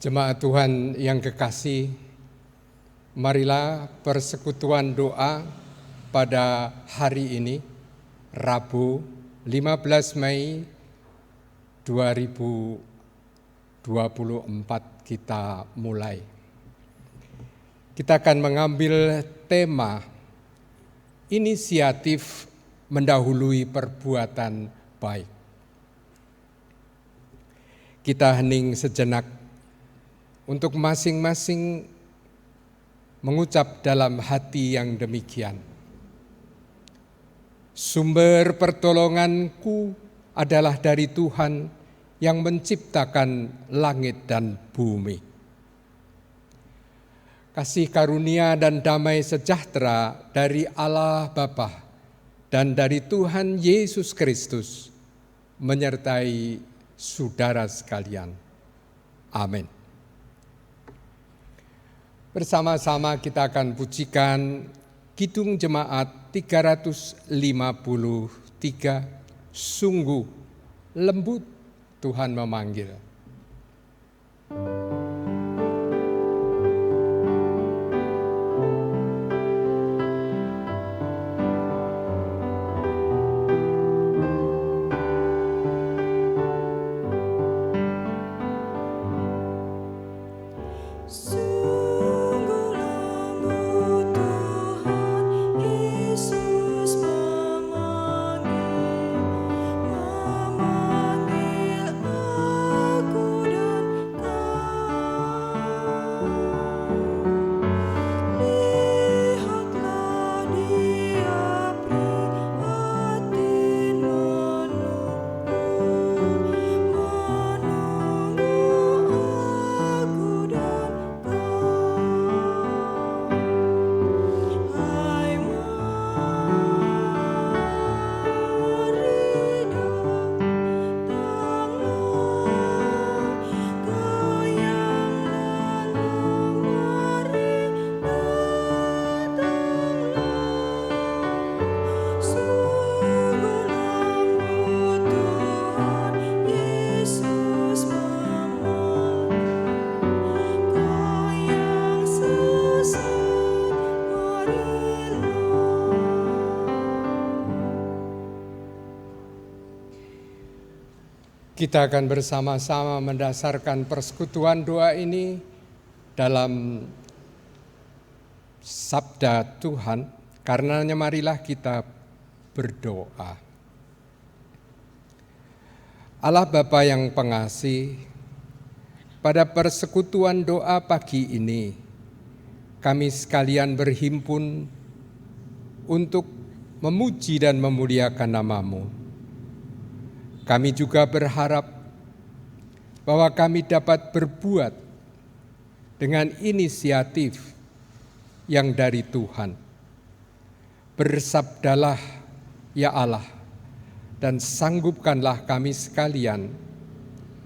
Jemaat Tuhan yang kekasih, marilah persekutuan doa pada hari ini, Rabu 15 Mei 2024 kita mulai. Kita akan mengambil tema inisiatif mendahului perbuatan baik. Kita hening sejenak untuk masing-masing mengucap dalam hati yang demikian. Sumber pertolonganku adalah dari Tuhan yang menciptakan langit dan bumi. Kasih karunia dan damai sejahtera dari Allah Bapa dan dari Tuhan Yesus Kristus menyertai saudara sekalian. Amin. Bersama-sama kita akan pujikan Kidung Jemaat 353, Sungguh Lembut Tuhan Memanggil. Kita akan bersama-sama mendasarkan persekutuan doa ini dalam sabda Tuhan. Karenanya marilah kita berdoa. Allah Bapa yang pengasih, pada persekutuan doa pagi ini, kami sekalian berhimpun untuk memuji dan memuliakan nama-Mu. Kami juga berharap bahwa kami dapat berbuat dengan inisiatif yang dari Tuhan. Bersabdalah ya Allah, dan sanggupkanlah kami sekalian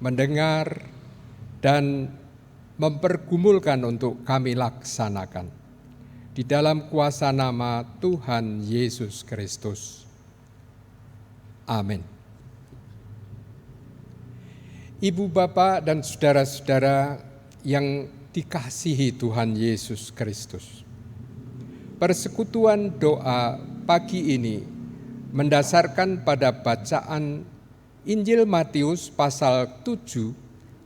mendengar dan mempergumulkan untuk kami laksanakan. Di dalam kuasa nama Tuhan Yesus Kristus. Amin. Ibu, Bapak, dan saudara-saudara yang dikasihi Tuhan Yesus Kristus. Persekutuan doa pagi ini mendasarkan pada bacaan Injil Matius pasal 7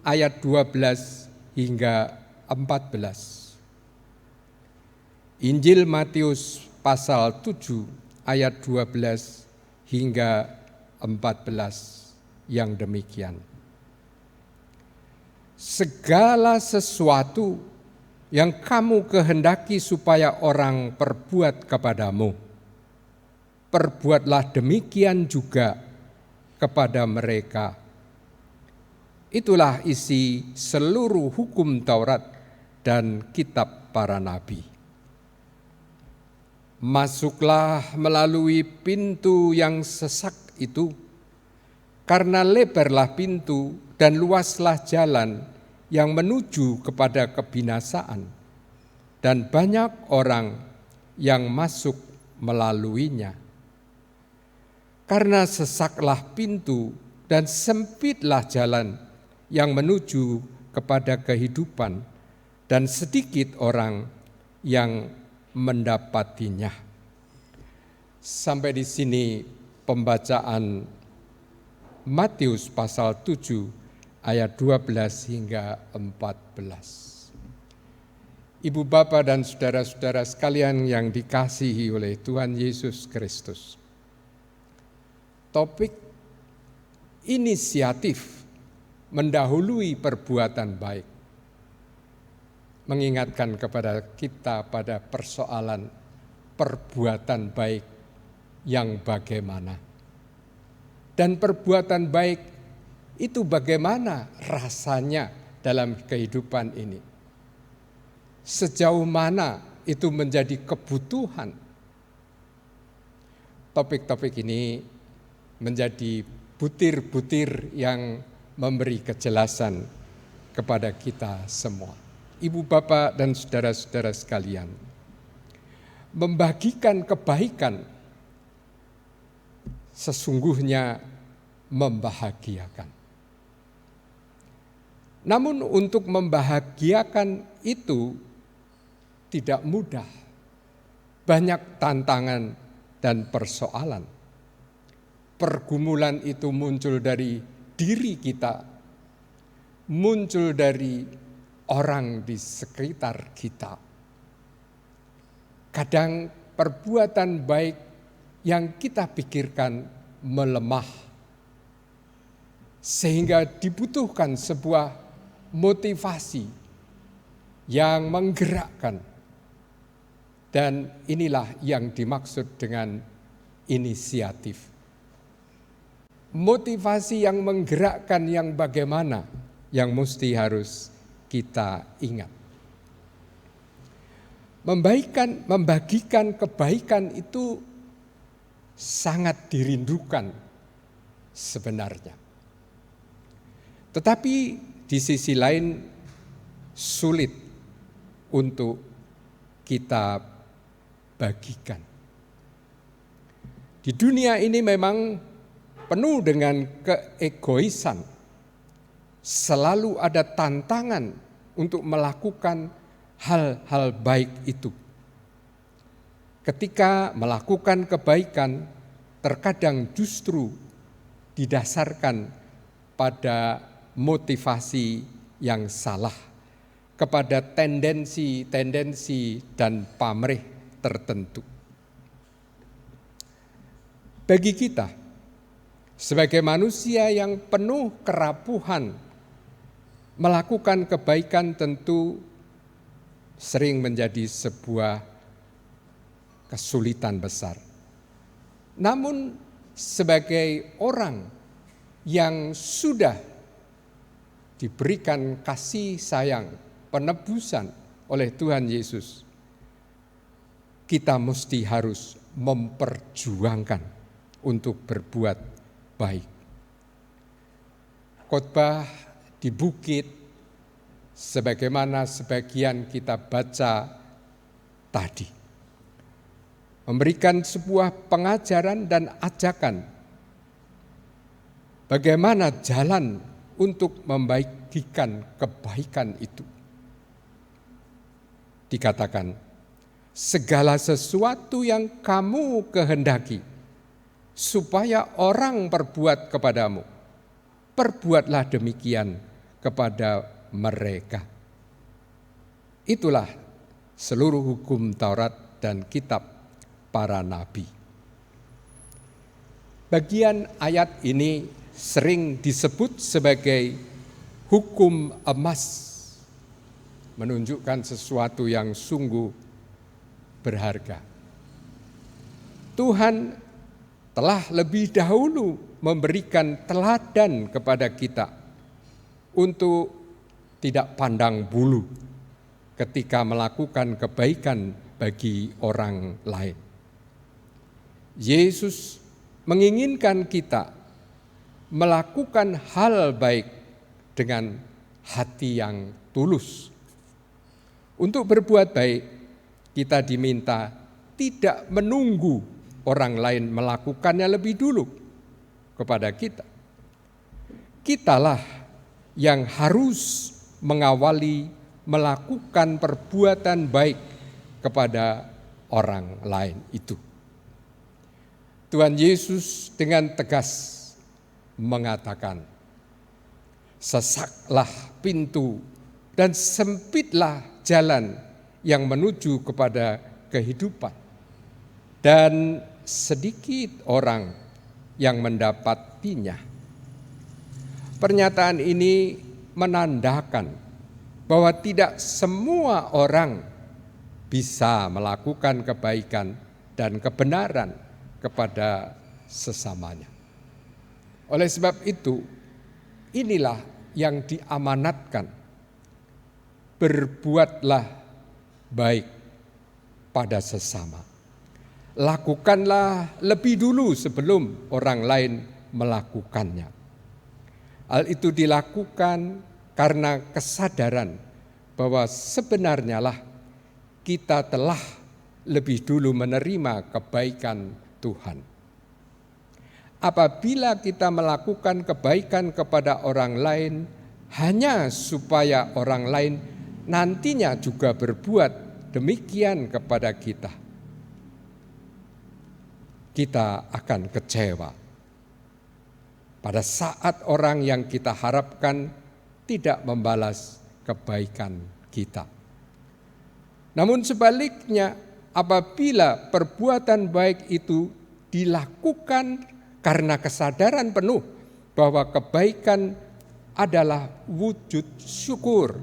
ayat 12 hingga 14. Injil Matius pasal 7 ayat 12 hingga 14 yang demikian. Segala sesuatu yang kamu kehendaki supaya orang perbuat kepadamu, perbuatlah demikian juga kepada mereka. Itulah isi seluruh hukum Taurat dan kitab para nabi. Masuklah melalui pintu yang sesak itu, karena lebarlah pintu dan luaslah jalan yang menuju kepada kebinasaan, dan banyak orang yang masuk melaluinya. Karena sesaklah pintu dan sempitlah jalan yang menuju kepada kehidupan dan sedikit orang yang mendapatinya. Sampai di sini pembacaan Matius pasal 7 ayat 12 hingga 14. Ibu bapa dan saudara-saudara sekalian yang dikasihi oleh Tuhan Yesus Kristus. Topik inisiatif mendahului perbuatan baik mengingatkan kepada kita pada persoalan perbuatan baik yang bagaimana. Dan perbuatan baik itu bagaimana rasanya dalam kehidupan ini. Sejauh mana itu menjadi kebutuhan. Topik-topik ini menjadi butir-butir yang memberi kejelasan kepada kita semua. Ibu bapak dan saudara-saudara sekalian, membagikan kebaikan sesungguhnya membahagiakan. Namun untuk membahagiakan itu tidak mudah. Banyak tantangan dan persoalan. Pergumulan itu muncul dari diri kita, muncul dari orang di sekitar kita. Kadang perbuatan baik yang kita pikirkan melemah, sehingga dibutuhkan sebuah motivasi yang menggerakkan. Dan inilah yang dimaksud dengan inisiatif. Motivasi yang menggerakkan yang bagaimana yang mesti harus kita ingat. Membagikan kebaikan itu sangat dirindukan sebenarnya. Tetapi di sisi lain sulit untuk kita bagikan. Di dunia ini memang penuh dengan keegoisan. Selalu ada tantangan untuk melakukan hal-hal baik itu. Ketika melakukan kebaikan, terkadang justru didasarkan pada motivasi yang salah, kepada tendensi-tendensi dan pamrih tertentu. Bagi kita, sebagai manusia yang penuh kerapuhan, melakukan kebaikan tentu sering menjadi sebuah kesulitan besar. Namun sebagai orang yang sudah diberikan kasih sayang, penebusan oleh Tuhan Yesus, kita mesti harus memperjuangkan untuk berbuat baik. Khotbah di bukit, sebagaimana sebagian kita baca tadi, memberikan sebuah pengajaran dan ajakan bagaimana jalan untuk membagikan kebaikan itu. Dikatakan, segala sesuatu yang kamu kehendaki supaya orang perbuat kepadamu, perbuatlah demikian kepada mereka. Itulah seluruh hukum Taurat dan kitab para nabi. Bagian ayat ini sering disebut sebagai hukum emas, menunjukkan sesuatu yang sungguh berharga. Tuhan telah lebih dahulu memberikan teladan kepada kita untuk tidak pandang bulu ketika melakukan kebaikan bagi orang lain. Yesus menginginkan kita melakukan hal baik dengan hati yang tulus. Untuk berbuat baik, kita diminta tidak menunggu orang lain melakukannya lebih dulu kepada kita. Kitalah yang harus mengawali melakukan perbuatan baik kepada orang lain itu. Tuhan Yesus dengan tegas mengatakan, "Sesaklah pintu dan sempitlah jalan yang menuju kepada kehidupan, dan sedikit orang yang mendapatinya." Pernyataan ini menandakan bahwa tidak semua orang bisa melakukan kebaikan dan kebenaran kepada sesamanya. Oleh sebab itu, inilah yang diamanatkan. Berbuatlah baik pada sesama. Lakukanlah lebih dulu sebelum orang lain melakukannya. Hal itu dilakukan karena kesadaran bahwa sebenarnya lah kita telah lebih dulu menerima kebaikan Tuhan. Apabila kita melakukan kebaikan kepada orang lain hanya supaya orang lain nantinya juga berbuat demikian kepada kita, kita akan kecewa pada saat orang yang kita harapkan tidak membalas kebaikan kita. Namun sebaliknya, apabila perbuatan baik itu dilakukan karena kesadaran penuh bahwa kebaikan adalah wujud syukur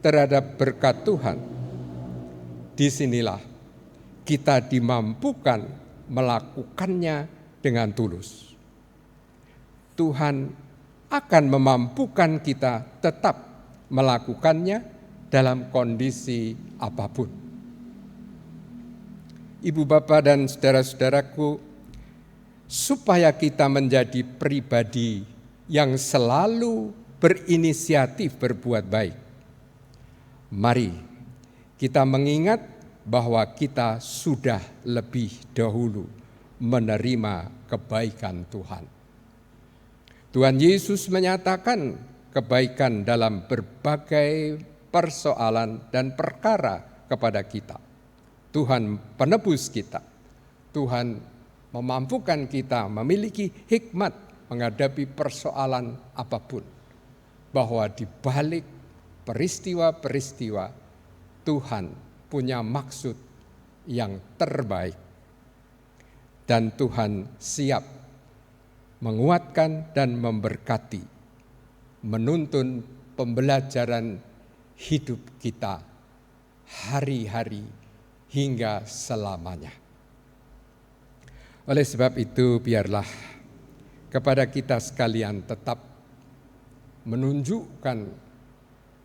terhadap berkat Tuhan, disinilah kita dimampukan melakukannya dengan tulus. Tuhan akan memampukan kita tetap melakukannya dalam kondisi apapun. Ibu, bapak, dan saudara-saudaraku, supaya kita menjadi pribadi yang selalu berinisiatif berbuat baik, mari kita mengingat bahwa kita sudah lebih dahulu menerima kebaikan Tuhan. Tuhan Yesus menyatakan kebaikan dalam berbagai persoalan dan perkara kepada kita. Tuhan penebus kita. Tuhan memampukan kita memiliki hikmat menghadapi persoalan apapun. Bahwa di balik peristiwa-peristiwa Tuhan punya maksud yang terbaik. Dan Tuhan siap menguatkan dan memberkati, menuntun pembelajaran hidup kita hari-hari hingga selamanya. Oleh sebab itu, biarlah kepada kita sekalian tetap menunjukkan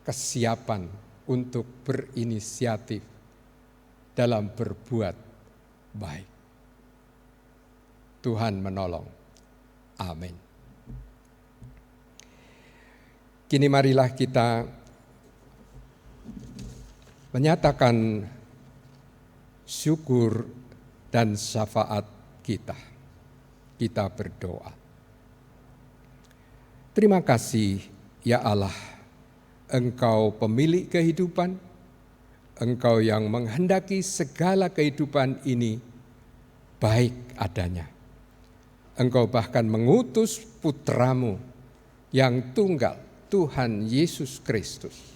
kesiapan untuk berinisiatif dalam berbuat baik. Tuhan menolong. Amin. Kini marilah kita menyatakan syukur dan syafaat kita. Kita berdoa. Terima kasih ya Allah, Engkau pemilik kehidupan, Engkau yang menghendaki segala kehidupan ini baik adanya. Engkau bahkan mengutus putramu yang tunggal, Tuhan Yesus Kristus,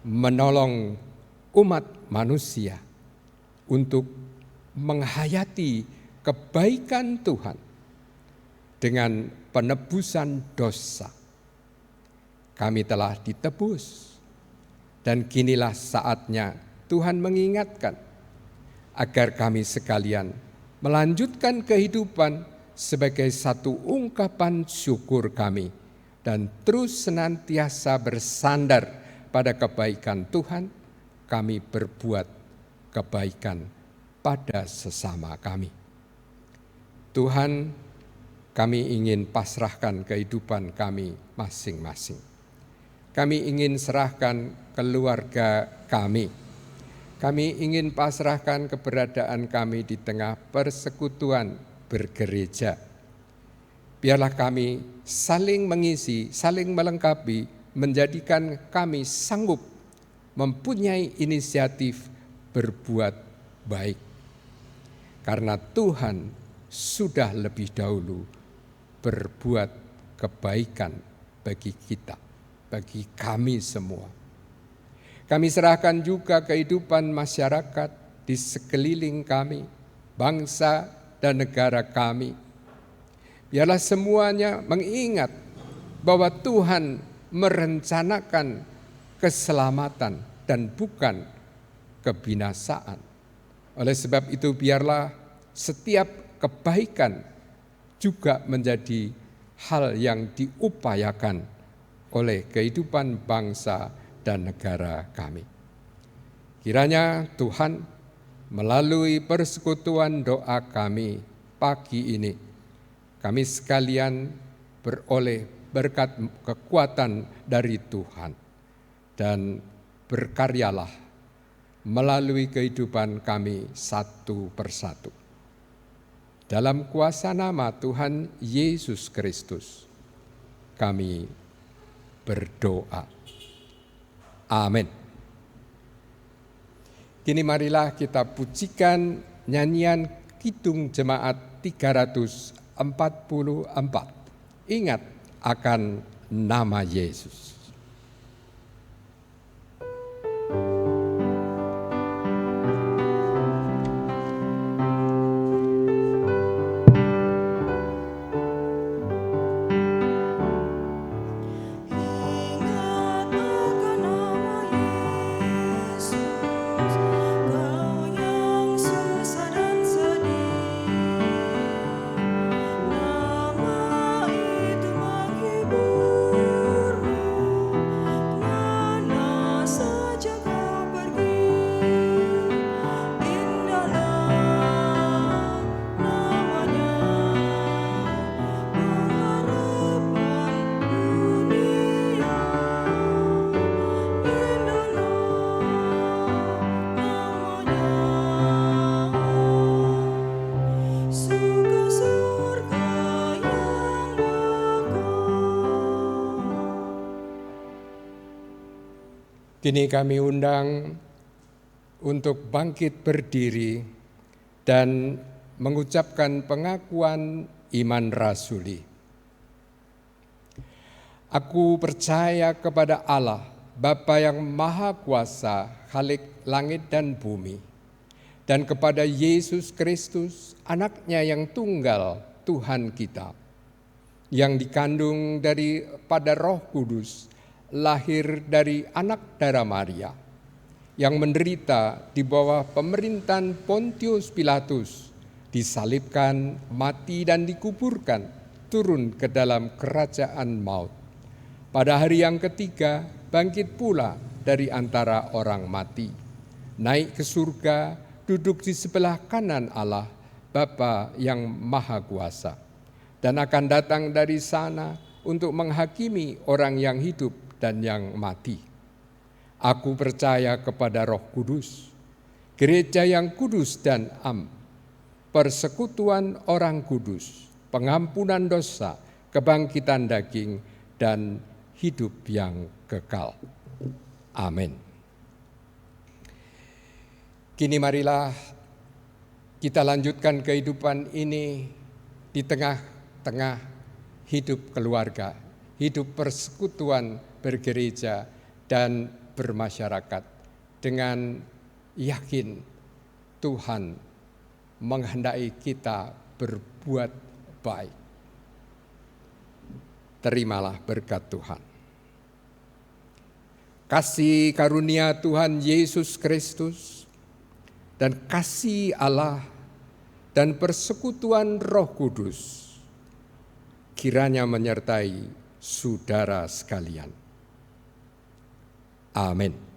menolong umat manusia untuk menghayati kebaikan Tuhan dengan penebusan dosa. Kami telah ditebus dan kinilah saatnya Tuhan mengingatkan agar kami sekalian melanjutkan kehidupan sebagai satu ungkapan syukur kami dan terus senantiasa bersandar pada kebaikan Tuhan. Kami berbuat kebaikan pada sesama kami. Tuhan, kami ingin pasrahkan kehidupan kami masing-masing. Kami ingin serahkan keluarga kami. Kami ingin pasrahkan keberadaan kami di tengah persekutuan bergereja. Biarlah kami saling mengisi, saling melengkapi menjadikan kami sanggup mempunyai inisiatif berbuat baik. Karena Tuhan sudah lebih dahulu berbuat kebaikan bagi kita, bagi kami semua. Kami serahkan juga kehidupan masyarakat di sekeliling kami, bangsa dan negara kami. Biarlah semuanya mengingat bahwa Tuhan merencanakan keselamatan dan bukan kebinasaan. Oleh sebab itu biarlah setiap kebaikan juga menjadi hal yang diupayakan oleh kehidupan bangsa dan negara kami. Kiranya Tuhan melalui persekutuan doa kami pagi ini, kami sekalian beroleh berkat kekuatan dari Tuhan dan berkaryalah melalui kehidupan kami satu persatu. Dalam kuasa nama Tuhan Yesus Kristus, kami berdoa. Amin. Kini marilah kita pujikan nyanyian Kidung Jemaat 344. Ingat akan nama Yesus. Kini kami undang untuk bangkit berdiri dan mengucapkan pengakuan iman rasuli. Aku percaya kepada Allah, Bapa yang Maha Kuasa, Khalik langit dan bumi, dan kepada Yesus Kristus, Anaknya yang tunggal, Tuhan kita, yang dikandung daripada Roh Kudus, lahir dari anak darah Maria, yang menderita di bawah pemerintahan Pontius Pilatus, disalibkan, mati dan dikuburkan, turun ke dalam kerajaan maut. Pada hari yang ketiga, bangkit pula dari antara orang mati, naik ke surga, duduk di sebelah kanan Allah, Bapa yang Maha Kuasa, dan akan datang dari sana untuk menghakimi orang yang hidup dan yang mati. Aku percaya kepada Roh Kudus, gereja yang kudus dan am, persekutuan orang kudus, pengampunan dosa, kebangkitan daging, dan hidup yang kekal. Amin. Kini marilah kita lanjutkan kehidupan ini di tengah-tengah hidup keluarga, hidup persekutuan bergereja dan bermasyarakat dengan yakin Tuhan menghendaki kita berbuat baik. Terimalah berkat Tuhan. Kasih karunia Tuhan Yesus Kristus dan kasih Allah dan persekutuan Roh Kudus kiranya menyertai saudara sekalian. Amin.